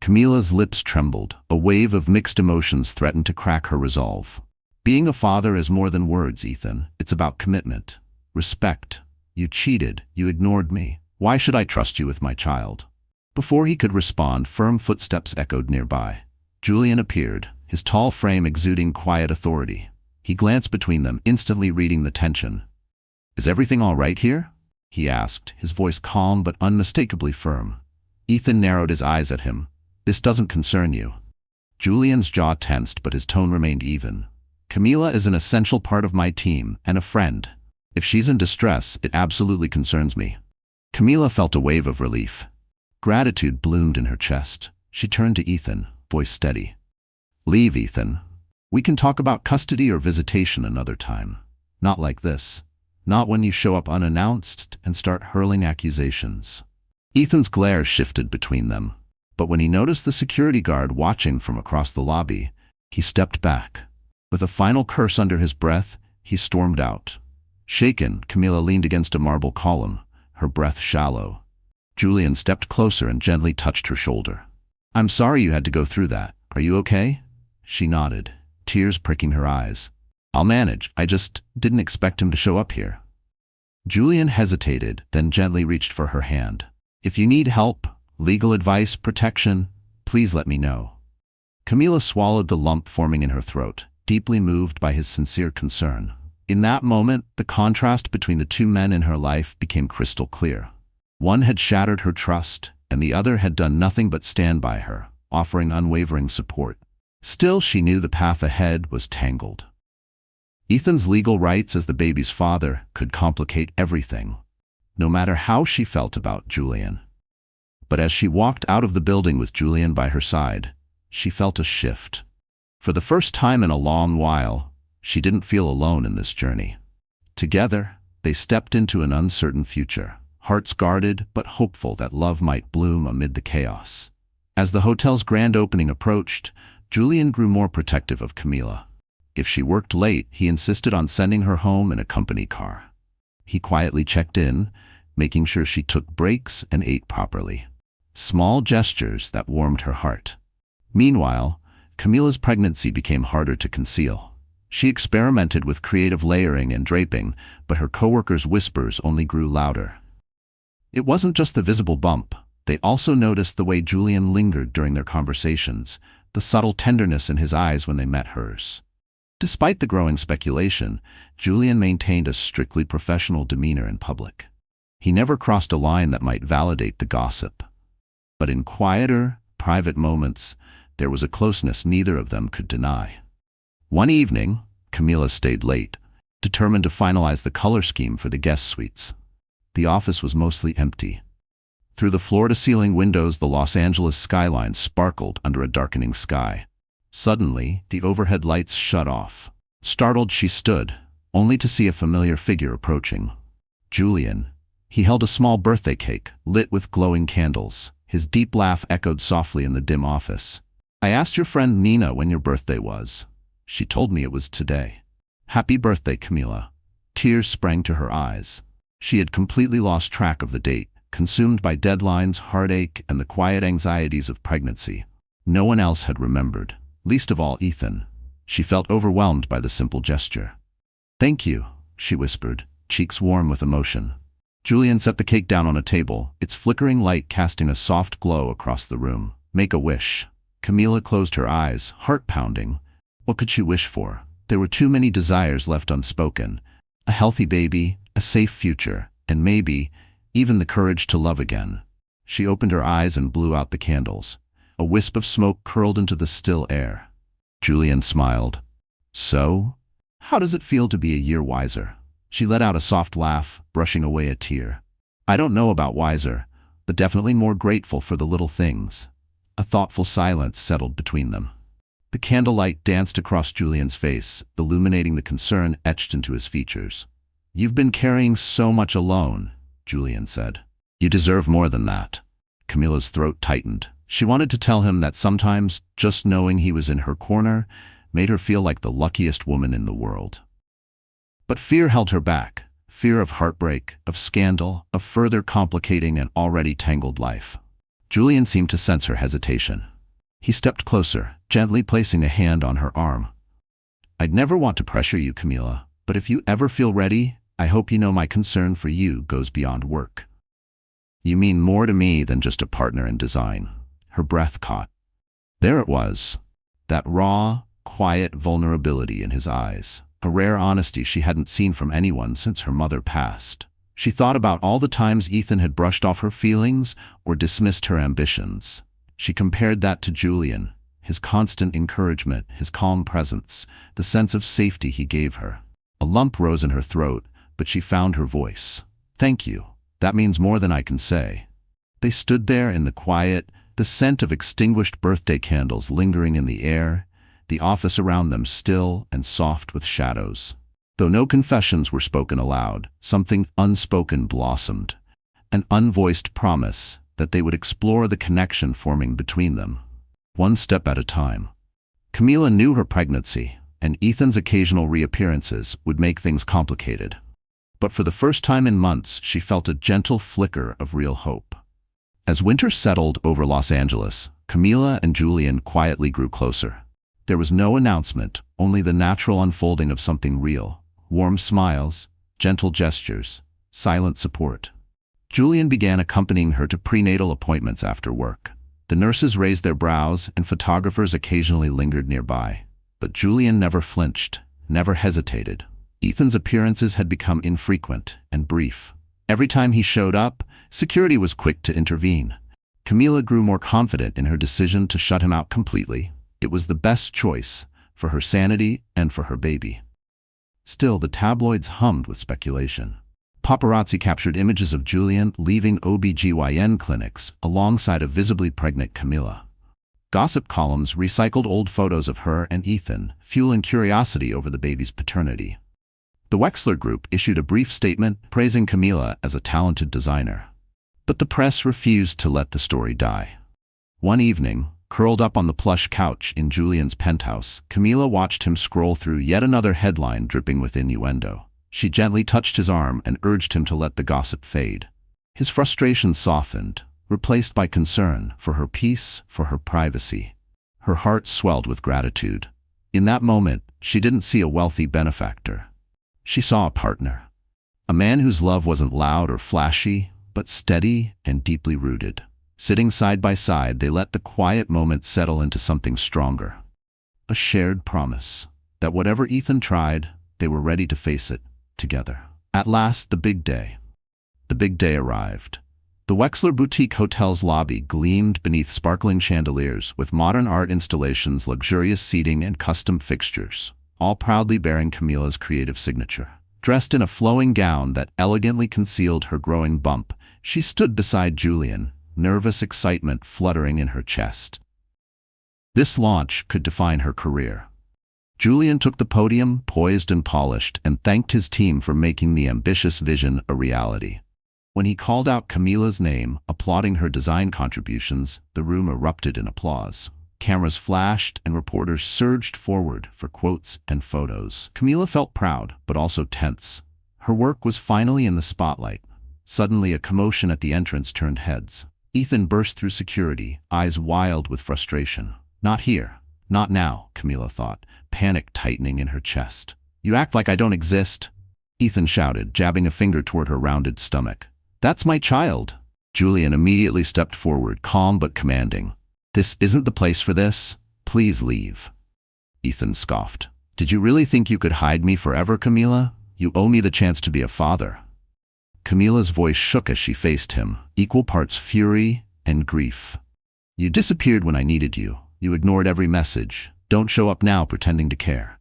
Camila's lips trembled. A wave of mixed emotions threatened to crack her resolve. Being a father is more than words, Ethan. It's about commitment, respect. You cheated. You ignored me. Why should I trust you with my child? Before he could respond, firm footsteps echoed nearby. Julian appeared, his tall frame exuding quiet authority. He glanced between them, instantly reading the tension. Is everything all right here? He asked, his voice calm but unmistakably firm. Ethan narrowed his eyes at him. This doesn't concern you. Julian's jaw tensed, but his tone remained even. Camila is an essential part of my team and a friend. If she's in distress, it absolutely concerns me. Camila felt a wave of relief. Gratitude bloomed in her chest. She turned to Ethan, voice steady. Leave, Ethan. We can talk about custody or visitation another time. Not like this. Not when you show up unannounced and start hurling accusations. Ethan's glare shifted between them, but when he noticed the security guard watching from across the lobby, he stepped back. With a final curse under his breath, he stormed out. Shaken, Camila leaned against a marble column, her breath shallow. Julian stepped closer and gently touched her shoulder. I'm sorry you had to go through that. Are you okay? She nodded, tears pricking her eyes. I'll manage. I just didn't expect him to show up here. Julian hesitated, then gently reached for her hand. If you need help, legal advice, protection, please let me know. Camila swallowed the lump forming in her throat, deeply moved by his sincere concern. In that moment, the contrast between the two men in her life became crystal clear. One had shattered her trust, and the other had done nothing but stand by her, offering unwavering support. Still, she knew the path ahead was tangled. Ethan's legal rights as the baby's father could complicate everything, no matter how she felt about Julian. But as she walked out of the building with Julian by her side, she felt a shift. For the first time in a long while, she didn't feel alone in this journey. Together, they stepped into an uncertain future, hearts guarded but hopeful that love might bloom amid the chaos. As the hotel's grand opening approached, Julian grew more protective of Camila. If she worked late, he insisted on sending her home in a company car. He quietly checked in, making sure she took breaks and ate properly. Small gestures that warmed her heart. Meanwhile, Camila's pregnancy became harder to conceal. She experimented with creative layering and draping, but her coworkers' whispers only grew louder. It wasn't just the visible bump. They also noticed the way Julian lingered during their conversations, the subtle tenderness in his eyes when they met hers. Despite the growing speculation, Julian maintained a strictly professional demeanor in public. He never crossed a line that might validate the gossip. But in quieter, private moments, there was a closeness neither of them could deny. One evening, Camila stayed late, determined to finalize the color scheme for the guest suites. The office was mostly empty. Through the floor-to-ceiling windows, the Los Angeles skyline sparkled under a darkening sky. Suddenly, the overhead lights shut off. Startled, she stood, only to see a familiar figure approaching. Julian. He held a small birthday cake, lit with glowing candles. His deep laugh echoed softly in the dim office. I asked your friend Nina when your birthday was. She told me it was today. Happy birthday, Camila. Tears sprang to her eyes. She had completely lost track of the date, consumed by deadlines, heartache, and the quiet anxieties of pregnancy. No one else had remembered. Least of all Ethan. She felt overwhelmed by the simple gesture. Thank you, she whispered, cheeks warm with emotion. Julian set the cake down on a table, its flickering light casting a soft glow across the room. Make a wish. Camila closed her eyes, heart pounding. What could she wish for? There were too many desires left unspoken. A healthy baby, a safe future, and maybe even the courage to love again. She opened her eyes and blew out the candles. A wisp of smoke curled into the still air. Julian smiled. So? How does it feel to be a year wiser? She let out a soft laugh, brushing away a tear. I don't know about wiser, but definitely more grateful for the little things. A thoughtful silence settled between them. The candlelight danced across Julian's face, illuminating the concern etched into his features. "You've been carrying so much alone," Julian said. "You deserve more than that." Camila's throat tightened. She wanted to tell him that sometimes just knowing he was in her corner made her feel like the luckiest woman in the world. But fear held her back. Fear of heartbreak, of scandal, of further complicating an already tangled life. Julian seemed to sense her hesitation. He stepped closer, gently placing a hand on her arm. "I'd never want to pressure you, Camila, but if you ever feel ready, I hope you know my concern for you goes beyond work. You mean more to me than just a partner in design." Her breath caught. There it was, that raw, quiet vulnerability in his eyes, a rare honesty she hadn't seen from anyone since her mother passed. She thought about all the times Ethan had brushed off her feelings or dismissed her ambitions. She compared that to Julian, his constant encouragement, his calm presence, the sense of safety he gave her. A lump rose in her throat, but she found her voice. "Thank you. That means more than I can say." They stood there in the quiet, the scent of extinguished birthday candles lingering in the air, the office around them still and soft with shadows. Though no confessions were spoken aloud, something unspoken blossomed, an unvoiced promise that they would explore the connection forming between them, one step at a time. Camila knew her pregnancy, and Ethan's occasional reappearances would make things complicated. But for the first time in months, she felt a gentle flicker of real hope. As winter settled over Los Angeles, Camila and Julian quietly grew closer. There was no announcement, only the natural unfolding of something real. Warm smiles, gentle gestures, silent support. Julian began accompanying her to prenatal appointments after work. The nurses raised their brows and photographers occasionally lingered nearby. But Julian never flinched, never hesitated. Ethan's appearances had become infrequent and brief. Every time he showed up, security was quick to intervene. Camila grew more confident in her decision to shut him out completely. It was the best choice, for her sanity and for her baby. Still, the tabloids hummed with speculation. Paparazzi captured images of Julian leaving OB/GYN clinics alongside a visibly pregnant Camila. Gossip columns recycled old photos of her and Ethan, fueling curiosity over the baby's paternity. The Wexler Group issued a brief statement praising Camila as a talented designer. But the press refused to let the story die. One evening, curled up on the plush couch in Julian's penthouse, Camila watched him scroll through yet another headline dripping with innuendo. She gently touched his arm and urged him to let the gossip fade. His frustration softened, replaced by concern for her peace, for her privacy. Her heart swelled with gratitude. In that moment, she didn't see a wealthy benefactor. She saw a partner. A man whose love wasn't loud or flashy, but steady and deeply rooted. Sitting side by side, they let the quiet moment settle into something stronger. A shared promise that whatever Ethan tried, they were ready to face it together. At last, the big day. The big day arrived. The Wexler Boutique Hotel's lobby gleamed beneath sparkling chandeliers with modern art installations, luxurious seating, and custom fixtures, all proudly bearing Camila's creative signature. Dressed in a flowing gown that elegantly concealed her growing bump, she stood beside Julian, nervous excitement fluttering in her chest. This launch could define her career. Julian took the podium, poised and polished, and thanked his team for making the ambitious vision a reality. When he called out Camila's name, applauding her design contributions, the room erupted in applause. Cameras flashed and reporters surged forward for quotes and photos. Camila felt proud, but also tense. Her work was finally in the spotlight. Suddenly, a commotion at the entrance turned heads. Ethan burst through security, eyes wild with frustration. "Not here. Not now," Camila thought, panic tightening in her chest. "You act like I don't exist," Ethan shouted, jabbing a finger toward her rounded stomach. "That's my child." Julian immediately stepped forward, calm but commanding. "This isn't the place for this. Please leave." Ethan scoffed. "Did you really think you could hide me forever, Camila? You owe me the chance to be a father." Camila's voice shook as she faced him, equal parts fury and grief. "You disappeared when I needed you. You ignored every message. Don't show up now pretending to care."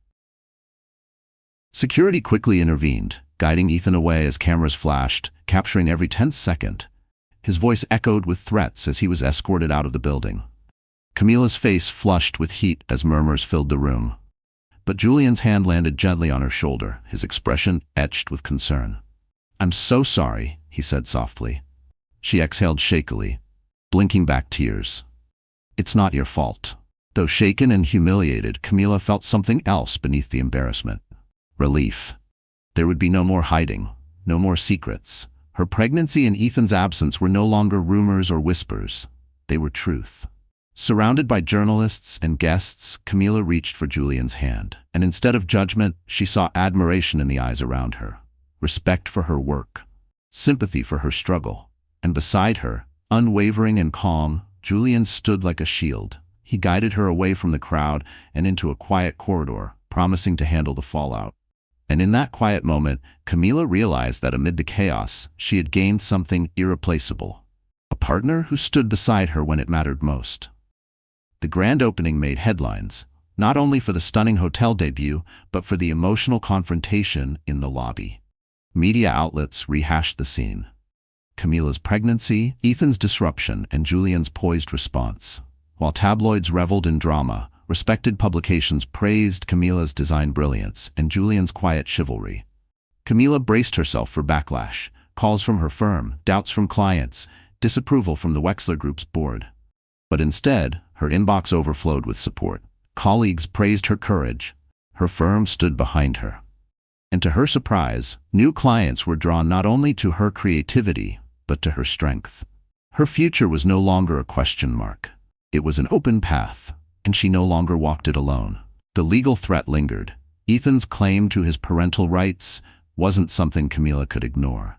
Security quickly intervened, guiding Ethan away as cameras flashed, capturing every tense second. His voice echoed with threats as he was escorted out of the building. Camila's face flushed with heat as murmurs filled the room. But Julian's hand landed gently on her shoulder, his expression etched with concern. "I'm so sorry," he said softly. She exhaled shakily, blinking back tears. "It's not your fault." Though shaken and humiliated, Camila felt something else beneath the embarrassment. Relief. There would be no more hiding, no more secrets. Her pregnancy and Ethan's absence were no longer rumors or whispers. They were truth. Surrounded by journalists and guests, Camila reached for Julian's hand, and instead of judgment, she saw admiration in the eyes around her, respect for her work, sympathy for her struggle. And beside her, unwavering and calm, Julian stood like a shield. He guided her away from the crowd and into a quiet corridor, promising to handle the fallout. And in that quiet moment, Camila realized that amid the chaos, she had gained something irreplaceable. A partner who stood beside her when it mattered most. The grand opening made headlines, not only for the stunning hotel debut, but for the emotional confrontation in the lobby. Media outlets rehashed the scene. Camila's pregnancy, Ethan's disruption, and Julian's poised response. While tabloids reveled in drama, respected publications praised Camila's design brilliance and Julian's quiet chivalry. Camila braced herself for backlash, calls from her firm, doubts from clients, disapproval from the Wexler Group's board. But instead, her inbox overflowed with support. Colleagues praised her courage. Her firm stood behind her. And to her surprise, new clients were drawn not only to her creativity, but to her strength. Her future was no longer a question mark. It was an open path, and she no longer walked it alone. The legal threat lingered. Ethan's claim to his parental rights wasn't something Camila could ignore.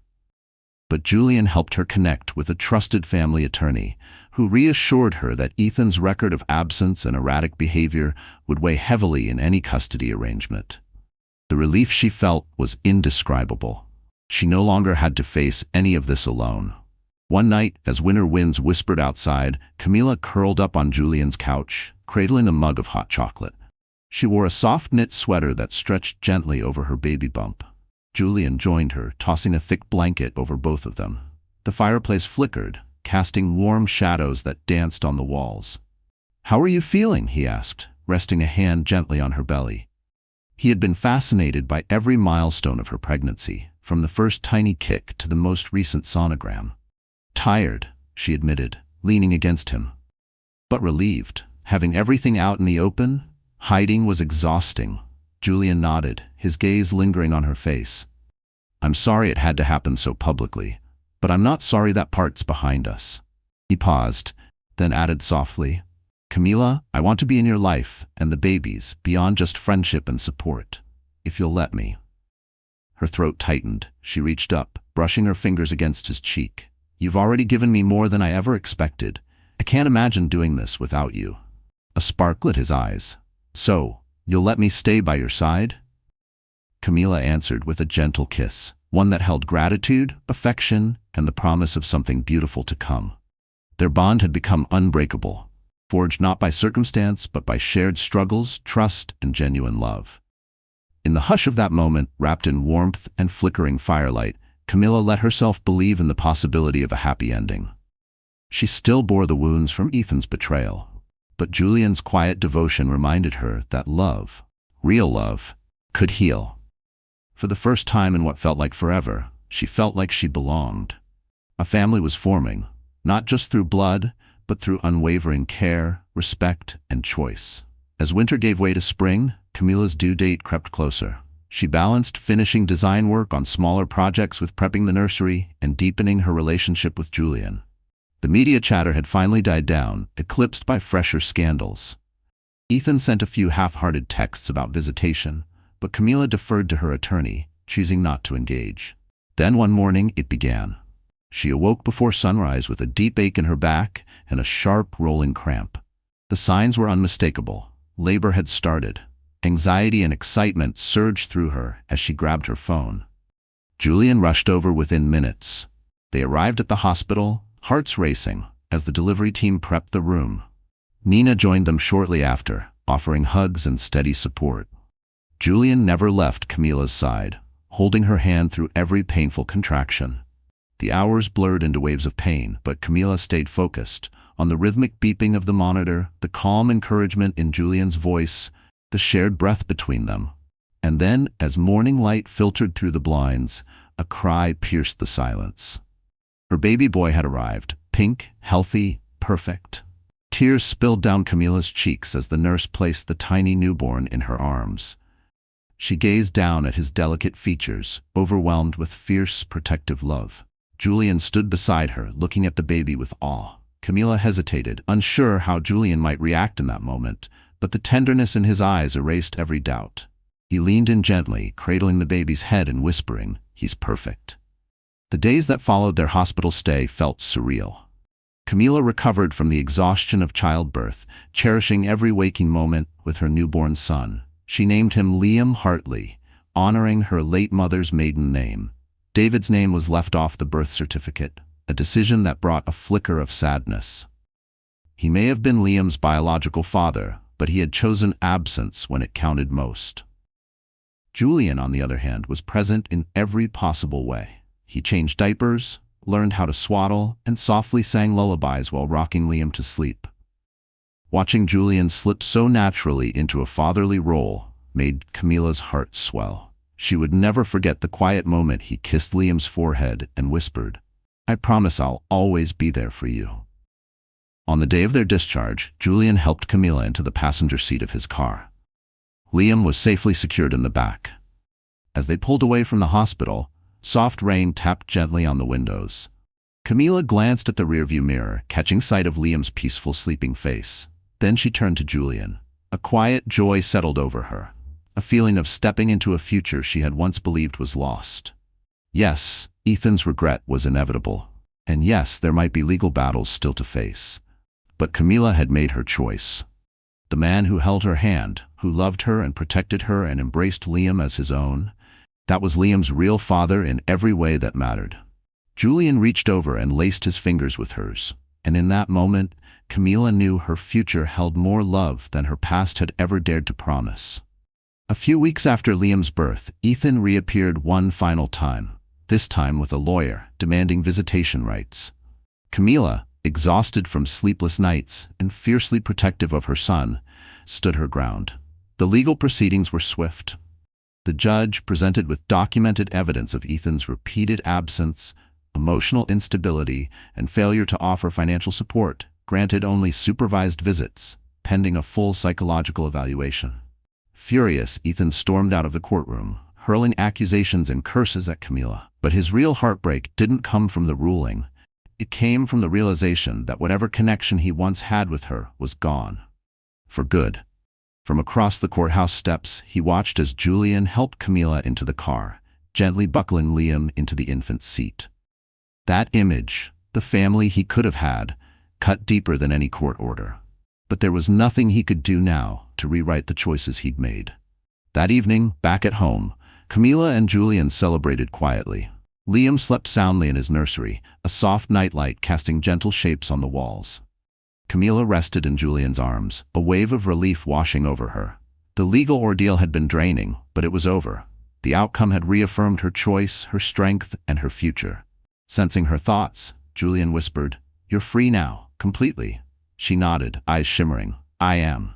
But Julian helped her connect with a trusted family attorney who reassured her that Ethan's record of absence and erratic behavior would weigh heavily in any custody arrangement. The relief she felt was indescribable. She no longer had to face any of this alone. One night, as winter winds whispered outside, Camila curled up on Julian's couch, cradling a mug of hot chocolate. She wore a soft knit sweater that stretched gently over her baby bump. Julian joined her, tossing a thick blanket over both of them. The fireplace flickered, casting warm shadows that danced on the walls. "How are you feeling?" he asked, resting a hand gently on her belly. He had been fascinated by every milestone of her pregnancy, from the first tiny kick to the most recent sonogram. "Tired," she admitted, leaning against him. But relieved. Having everything out in the open, hiding was exhausting. Julian nodded, his gaze lingering on her face. "I'm sorry it had to happen so publicly, but I'm not sorry that part's behind us." He paused, then added softly, "Camila, I want to be in your life and the baby's beyond just friendship and support, if you'll let me." Her throat tightened. She reached up, brushing her fingers against his cheek. "You've already given me more than I ever expected. I can't imagine doing this without you." A spark lit his eyes. "So, you'll let me stay by your side?" Camila answered with a gentle kiss, one that held gratitude, affection, and the promise of something beautiful to come. Their bond had become unbreakable, forged not by circumstance but by shared struggles, trust, and genuine love. In the hush of that moment, wrapped in warmth and flickering firelight, Camila let herself believe in the possibility of a happy ending. She still bore the wounds from Ethan's betrayal, but Julian's quiet devotion reminded her that love, real love, could heal. For the first time in what felt like forever, she felt like she belonged. A family was forming, not just through blood, but through unwavering care, respect, and choice. As winter gave way to spring, Camila's due date crept closer. She balanced finishing design work on smaller projects with prepping the nursery and deepening her relationship with Julian. The media chatter had finally died down, eclipsed by fresher scandals. Ethan sent a few half-hearted texts about visitation, but Camila deferred to her attorney, choosing not to engage. Then one morning it began. She awoke before sunrise with a deep ache in her back and a sharp, rolling cramp. The signs were unmistakable. Labor had started. Anxiety and excitement surged through her as she grabbed her phone. Julian rushed over within minutes. They arrived at the hospital, hearts racing, as the delivery team prepped the room. Nina joined them shortly after, offering hugs and steady support. Julian never left Camila's side, holding her hand through every painful contraction. The hours blurred into waves of pain, but Camila stayed focused on the rhythmic beeping of the monitor, the calm encouragement in Julian's voice, the shared breath between them. And then, as morning light filtered through the blinds, a cry pierced the silence. Her baby boy had arrived, pink, healthy, perfect. Tears spilled down Camila's cheeks as the nurse placed the tiny newborn in her arms. She gazed down at his delicate features, overwhelmed with fierce, protective love. Julian stood beside her, looking at the baby with awe. Camila hesitated, unsure how Julian might react in that moment, but the tenderness in his eyes erased every doubt. He leaned in gently, cradling the baby's head and whispering, "He's perfect." The days that followed their hospital stay felt surreal. Camila recovered from the exhaustion of childbirth, cherishing every waking moment with her newborn son. She named him Liam Hartley, honoring her late mother's maiden name. David's name was left off the birth certificate, a decision that brought a flicker of sadness. He may have been Liam's biological father, but he had chosen absence when it counted most. Julian, on the other hand, was present in every possible way. He changed diapers, learned how to swaddle, and softly sang lullabies while rocking Liam to sleep. Watching Julian slip so naturally into a fatherly role made Camila's heart swell. She would never forget the quiet moment he kissed Liam's forehead and whispered, "I promise I'll always be there for you." On the day of their discharge, Julian helped Camila into the passenger seat of his car. Liam was safely secured in the back. As they pulled away from the hospital, soft rain tapped gently on the windows. Camila glanced at the rearview mirror, catching sight of Liam's peaceful sleeping face. Then she turned to Julian. A quiet joy settled over her, a feeling of stepping into a future she had once believed was lost. Yes, Ethan's regret was inevitable, and yes, there might be legal battles still to face. But Camila had made her choice. The man who held her hand, who loved her and protected her and embraced Liam as his own, that was Liam's real father in every way that mattered. Julian reached over and laced his fingers with hers, and in that moment, Camila knew her future held more love than her past had ever dared to promise. A few weeks after Liam's birth, Ethan reappeared one final time, this time with a lawyer, demanding visitation rights. Camila, exhausted from sleepless nights and fiercely protective of her son, stood her ground. The legal proceedings were swift. The judge, presented with documented evidence of Ethan's repeated absence, emotional instability, and failure to offer financial support, granted only supervised visits, pending a full psychological evaluation. Furious, Ethan stormed out of the courtroom, hurling accusations and curses at Camila. But his real heartbreak didn't come from the ruling. It came from the realization that whatever connection he once had with her was gone. For good. From across the courthouse steps, he watched as Julian helped Camila into the car, gently buckling Liam into the infant's seat. That image, the family he could have had, cut deeper than any court order. But there was nothing he could do now to rewrite the choices he'd made. That evening, back at home, Camila and Julian celebrated quietly. Liam slept soundly in his nursery, a soft nightlight casting gentle shapes on the walls. Camila rested in Julian's arms, a wave of relief washing over her. The legal ordeal had been draining, but it was over. The outcome had reaffirmed her choice, her strength, and her future. Sensing her thoughts, Julian whispered, "You're free now, completely." She nodded, eyes shimmering. "I am."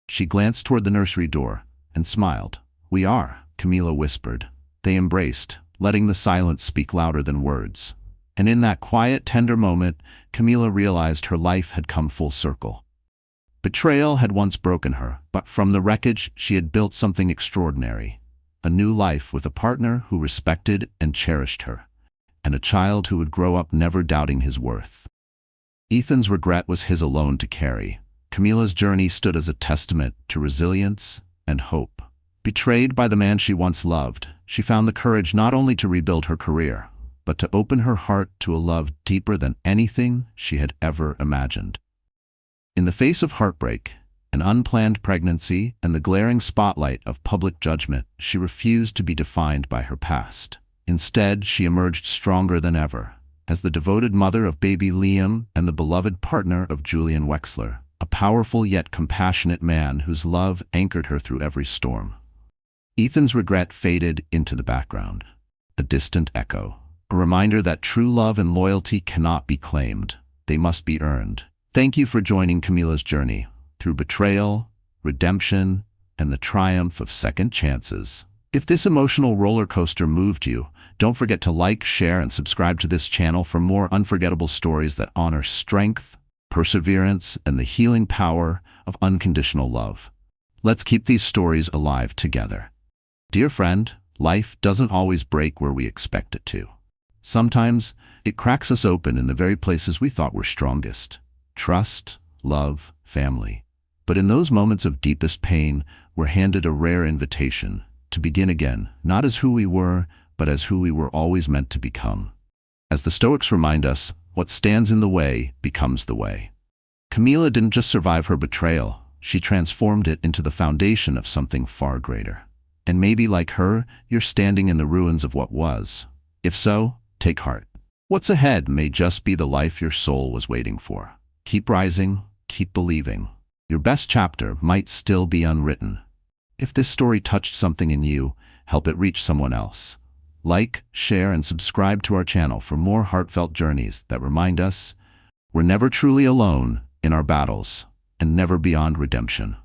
She glanced toward the nursery door and smiled. "We are," Camila whispered. They embraced, letting the silence speak louder than words. And in that quiet, tender moment, Camila realized her life had come full circle. Betrayal had once broken her, but from the wreckage she had built something extraordinary. A new life with a partner who respected and cherished her, and a child who would grow up never doubting his worth. Ethan's regret was his alone to carry. Camila's journey stood as a testament to resilience and hope. Betrayed by the man she once loved, she found the courage not only to rebuild her career, but to open her heart to a love deeper than anything she had ever imagined. In the face of heartbreak, an unplanned pregnancy, and the glaring spotlight of public judgment, she refused to be defined by her past. Instead, she emerged stronger than ever, as the devoted mother of baby Liam and the beloved partner of Julian Wexler, a powerful yet compassionate man whose love anchored her through every storm. Ethan's regret faded into the background, a distant echo. A reminder that true love and loyalty cannot be claimed. They must be earned. Thank you for joining Camila's journey through betrayal, redemption, and the triumph of second chances. If this emotional roller coaster moved you, don't forget to like, share, and subscribe to this channel for more unforgettable stories that honor strength, perseverance, and the healing power of unconditional love. Let's keep these stories alive together. Dear friend, life doesn't always break where we expect it to. Sometimes it cracks us open in the very places we thought were strongest. Trust, love, family. But in those moments of deepest pain, we're handed a rare invitation to begin again, not as who we were, but as who we were always meant to become. As the Stoics remind us, what stands in the way becomes the way. Camila didn't just survive her betrayal, she transformed it into the foundation of something far greater. And maybe like her, you're standing in the ruins of what was. If so, take heart. What's ahead may just be the life your soul was waiting for. Keep rising, keep believing. Your best chapter might still be unwritten. If this story touched something in you, help it reach someone else. Like, share, and subscribe to our channel for more heartfelt journeys that remind us we're never truly alone in our battles and never beyond redemption.